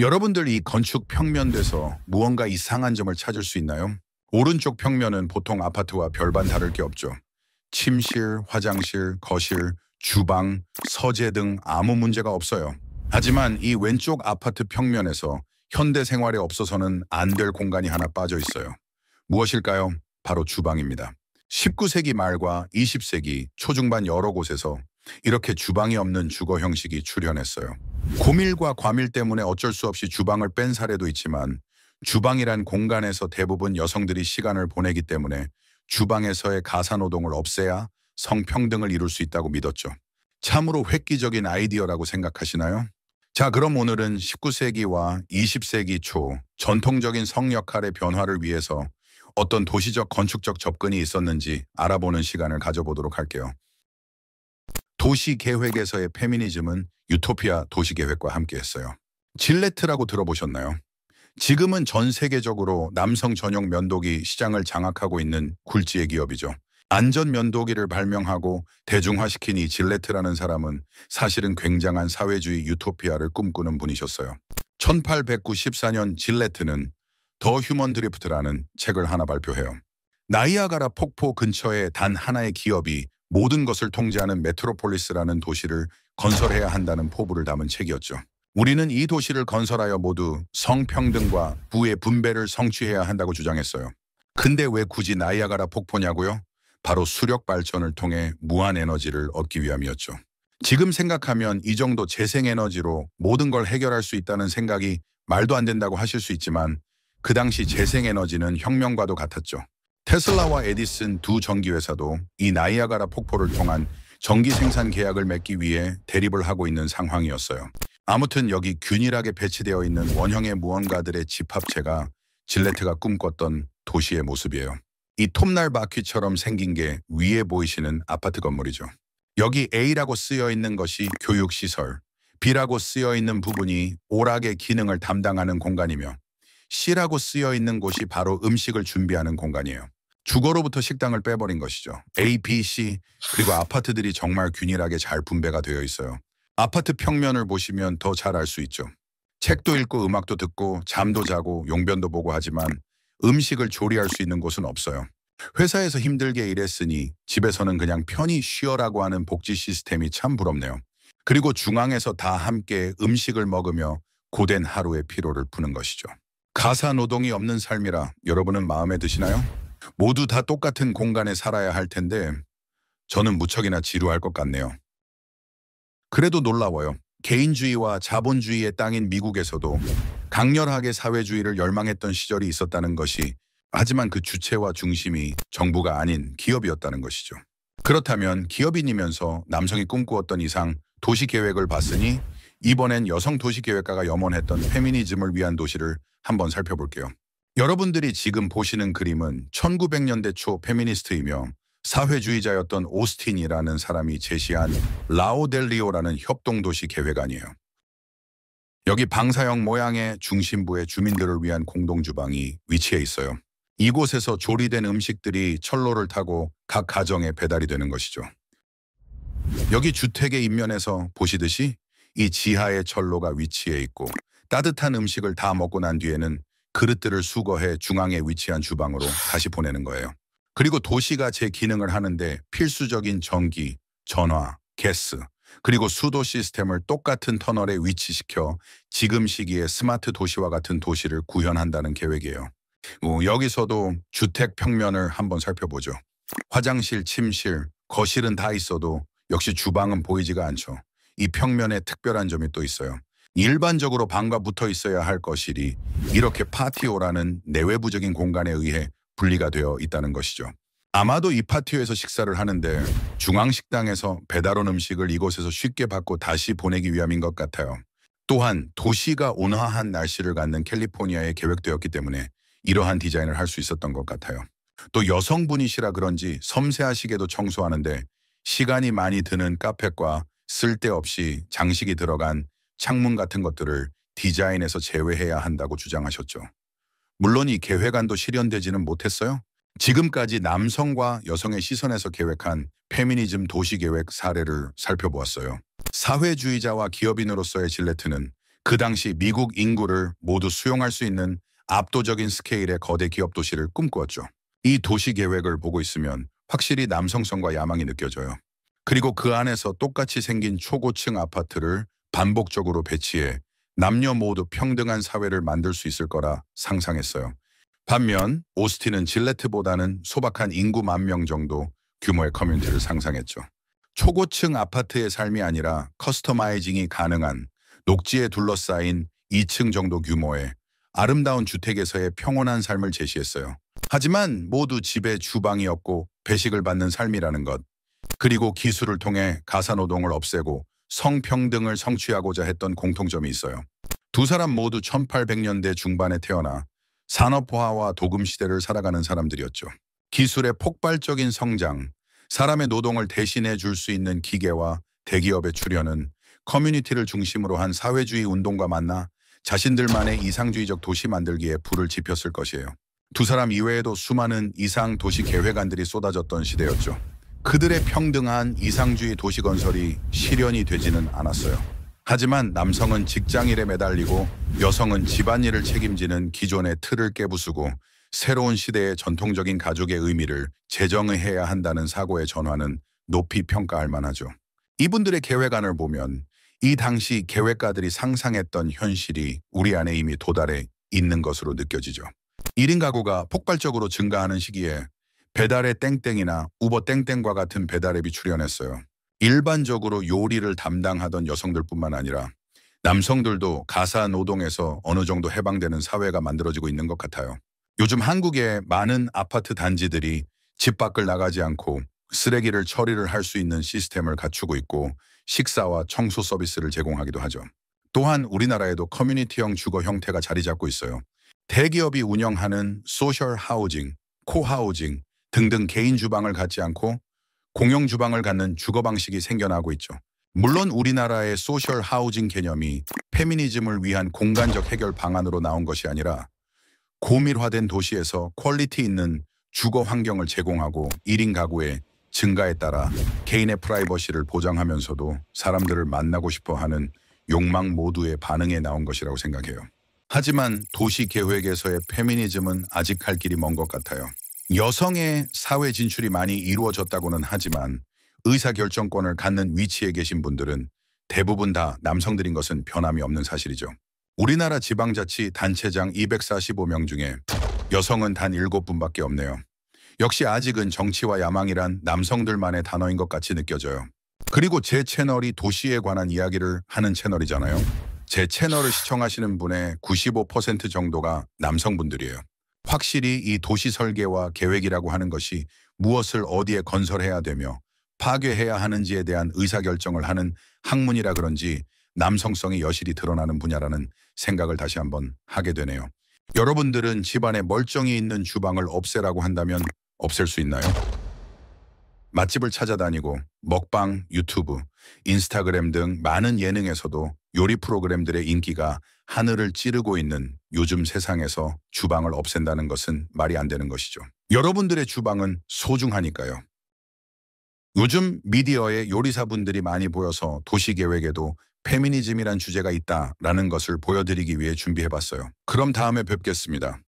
여러분들 이 건축 평면에서 무언가 이상한 점을 찾을 수 있나요? 오른쪽 평면은 보통 아파트와 별반 다를 게 없죠. 침실, 화장실, 거실, 주방, 서재 등 아무 문제가 없어요. 하지만 이 왼쪽 아파트 평면에서 현대 생활에 없어서는 안 될 공간이 하나 빠져 있어요. 무엇일까요? 바로 주방입니다. 19세기 말과 20세기 초중반 여러 곳에서 이렇게 주방이 없는 주거 형식이 출현했어요. 고밀과 과밀 때문에 어쩔 수 없이 주방을 뺀 사례도 있지만 주방이란 공간에서 대부분 여성들이 시간을 보내기 때문에 주방에서의 가사노동을 없애야 성평등을 이룰 수 있다고 믿었죠. 참으로 획기적인 아이디어라고 생각하시나요? 자, 그럼 오늘은 19세기와 20세기 초 전통적인 성 역할의 변화를 위해서 어떤 도시적 건축적 접근이 있었는지 알아보는 시간을 가져보도록 할게요. 도시 계획에서의 페미니즘은 유토피아 도시 계획과 함께했어요. 질레트라고 들어보셨나요? 지금은 전 세계적으로 남성 전용 면도기 시장을 장악하고 있는 굴지의 기업이죠. 안전 면도기를 발명하고 대중화시킨 이 질레트라는 사람은 사실은 굉장한 사회주의 유토피아를 꿈꾸는 분이셨어요. 1894년 질레트는 더 휴먼 드리프트라는 책을 하나 발표해요. 나이아가라 폭포 근처에 단 하나의 기업이 모든 것을 통제하는 메트로폴리스라는 도시를 건설해야 한다는 포부를 담은 책이었죠. 우리는 이 도시를 건설하여 모두 성평등과 부의 분배를 성취해야 한다고 주장했어요. 근데 왜 굳이 나이아가라 폭포냐고요? 바로 수력 발전을 통해 무한 에너지를 얻기 위함이었죠. 지금 생각하면 이 정도 재생에너지로 모든 걸 해결할 수 있다는 생각이 말도 안 된다고 하실 수 있지만 그 당시 재생에너지는 혁명과도 같았죠. 테슬라와 에디슨 두 전기회사도 이 나이아가라 폭포를 통한 전기 생산 계약을 맺기 위해 대립을 하고 있는 상황이었어요. 아무튼 여기 균일하게 배치되어 있는 원형의 무언가들의 집합체가 질레트가 꿈꿨던 도시의 모습이에요. 이 톱날 바퀴처럼 생긴 게 위에 보이시는 아파트 건물이죠. 여기 A라고 쓰여 있는 것이 교육시설, B라고 쓰여 있는 부분이 오락의 기능을 담당하는 공간이며 C라고 쓰여 있는 곳이 바로 음식을 준비하는 공간이에요. 주거로부터 식당을 빼버린 것이죠. A, B, C 그리고 아파트들이 정말 균일하게 잘 분배가 되어 있어요. 아파트 평면을 보시면 더 잘 알 수 있죠. 책도 읽고 음악도 듣고 잠도 자고 용변도 보고 하지만 음식을 조리할 수 있는 곳은 없어요. 회사에서 힘들게 일했으니 집에서는 그냥 편히 쉬어라고 하는 복지 시스템이 참 부럽네요. 그리고 중앙에서 다 함께 음식을 먹으며 고된 하루의 피로를 푸는 것이죠. 가사 노동이 없는 삶이라 여러분은 마음에 드시나요? 모두 다 똑같은 공간에 살아야 할 텐데 저는 무척이나 지루할 것 같네요. 그래도 놀라워요. 개인주의와 자본주의의 땅인 미국에서도 강렬하게 사회주의를 열망했던 시절이 있었다는 것이 하지만 그 주체와 중심이 정부가 아닌 기업이었다는 것이죠. 그렇다면 기업인이면서 남성이 꿈꾸었던 이상 도시계획을 봤으니 이번엔 여성 도시계획가가 염원했던 페미니즘을 위한 도시를 한번 살펴볼게요. 여러분들이 지금 보시는 그림은 1900년대 초 페미니스트이며 사회주의자였던 오스틴이라는 사람이 제시한 라오델리오라는 협동도시 계획안이에요. 여기 방사형 모양의 중심부에 주민들을 위한 공동주방이 위치해 있어요. 이곳에서 조리된 음식들이 철로를 타고 각 가정에 배달이 되는 것이죠. 여기 주택의 입면에서 보시듯이 이 지하에 철로가 위치해 있고 따뜻한 음식을 다 먹고 난 뒤에는 그릇들을 수거해 중앙에 위치한 주방으로 다시 보내는 거예요. 그리고 도시가 제 기능을 하는데 필수적인 전기, 전화, 가스, 그리고 수도 시스템을 똑같은 터널에 위치시켜 지금 시기에 스마트 도시와 같은 도시를 구현한다는 계획이에요. 여기서도 주택 평면을 한번 살펴보죠. 화장실, 침실, 거실은 다 있어도 역시 주방은 보이지가 않죠. 이 평면에 특별한 점이 또 있어요. 일반적으로 방과 붙어 있어야 할 거실이 이렇게 파티오라는 내외부적인 공간에 의해 분리가 되어 있다는 것이죠. 아마도 이 파티오에서 식사를 하는데 중앙식당에서 배달온 음식을 이곳에서 쉽게 받고 다시 보내기 위함인 것 같아요. 또한 도시가 온화한 날씨를 갖는 캘리포니아에 계획되었기 때문에 이러한 디자인을 할 수 있었던 것 같아요. 또 여성분이시라 그런지 섬세하시게도 청소하는데 시간이 많이 드는 카펫과 쓸데없이 장식이 들어간 창문 같은 것들을 디자인에서 제외해야 한다고 주장하셨죠. 물론 이 계획안도 실현되지는 못했어요. 지금까지 남성과 여성의 시선에서 계획한 페미니즘 도시계획 사례를 살펴보았어요. 사회주의자와 기업인으로서의 질레트는 그 당시 미국 인구를 모두 수용할 수 있는 압도적인 스케일의 거대 기업 도시를 꿈꾸었죠. 이 도시 계획을 보고 있으면 확실히 남성성과 야망이 느껴져요. 그리고 그 안에서 똑같이 생긴 초고층 아파트를 반복적으로 배치해 남녀 모두 평등한 사회를 만들 수 있을 거라 상상했어요. 반면 오스틴은 질레트보다는 소박한 인구 10,000명 정도 규모의 커뮤니티를 상상했죠. 초고층 아파트의 삶이 아니라 커스터마이징이 가능한 녹지에 둘러싸인 2층 정도 규모의 아름다운 주택에서의 평온한 삶을 제시했어요. 하지만 모두 집에 주방이 없고 배식을 받는 삶이라는 것, 그리고 기술을 통해 가사노동을 없애고 성평등을 성취하고자 했던 공통점이 있어요. 두 사람 모두 1800년대 중반에 태어나 산업화와 도금 시대를 살아가는 사람들이었죠. 기술의 폭발적인 성장, 사람의 노동을 대신해 줄 수 있는 기계와 대기업의 출현은 커뮤니티를 중심으로 한 사회주의 운동과 만나 자신들만의 이상주의적 도시 만들기에 불을 지폈을 것이에요. 두 사람 이외에도 수많은 이상 도시 계획안들이 쏟아졌던 시대였죠. 그들의 평등한 이상주의 도시 건설이 실현이 되지는 않았어요. 하지만 남성은 직장일에 매달리고 여성은 집안일을 책임지는 기존의 틀을 깨부수고 새로운 시대의 전통적인 가족의 의미를 재정의해야 한다는 사고의 전환은 높이 평가할 만하죠. 이분들의 계획안을 보면 이 당시 계획가들이 상상했던 현실이 우리 안에 이미 도달해 있는 것으로 느껴지죠. 1인 가구가 폭발적으로 증가하는 시기에 배달의 땡땡이나 우버 땡땡과 같은 배달앱이 출현했어요. 일반적으로 요리를 담당하던 여성들뿐만 아니라 남성들도 가사 노동에서 어느 정도 해방되는 사회가 만들어지고 있는 것 같아요. 요즘 한국의 많은 아파트 단지들이 집 밖을 나가지 않고 쓰레기를 처리를 할 수 있는 시스템을 갖추고 있고 식사와 청소 서비스를 제공하기도 하죠. 또한 우리나라에도 커뮤니티형 주거 형태가 자리 잡고 있어요. 대기업이 운영하는 소셜 하우징, 코하우징 등등 개인 주방을 갖지 않고 공용 주방을 갖는 주거 방식이 생겨나고 있죠. 물론 우리나라의 소셜 하우징 개념이 페미니즘을 위한 공간적 해결 방안으로 나온 것이 아니라 고밀화된 도시에서 퀄리티 있는 주거 환경을 제공하고 1인 가구의 증가에 따라 개인의 프라이버시를 보장하면서도 사람들을 만나고 싶어 하는 욕망 모두의 반응에 나온 것이라고 생각해요. 하지만 도시 계획에서의 페미니즘은 아직 할 길이 먼 것 같아요. 여성의 사회 진출이 많이 이루어졌다고는 하지만 의사결정권을 갖는 위치에 계신 분들은 대부분 다 남성들인 것은 변함이 없는 사실이죠. 우리나라 지방자치 단체장 245명 중에 여성은 단 7분밖에 없네요. 역시 아직은 정치와 야망이란 남성들만의 단어인 것 같이 느껴져요. 그리고 제 채널이 도시에 관한 이야기를 하는 채널이잖아요. 제 채널을 시청하시는 분의 95% 정도가 남성분들이에요. 확실히 이 도시 설계와 계획이라고 하는 것이 무엇을 어디에 건설해야 되며 파괴해야 하는지에 대한 의사결정을 하는 학문이라 그런지 남성성이 여실히 드러나는 분야라는 생각을 다시 한번 하게 되네요. 여러분들은 집안에 멀쩡히 있는 주방을 없애라고 한다면 없앨 수 있나요? 맛집을 찾아다니고 먹방, 유튜브, 인스타그램 등 많은 예능에서도 요리 프로그램들의 인기가 하늘을 찌르고 있는 요즘 세상에서 주방을 없앤다는 것은 말이 안 되는 것이죠. 여러분들의 주방은 소중하니까요. 요즘 미디어에 요리사분들이 많이 보여서 도시계획에도 페미니즘이란 주제가 있다라는 것을 보여드리기 위해 준비해봤어요. 그럼 다음에 뵙겠습니다.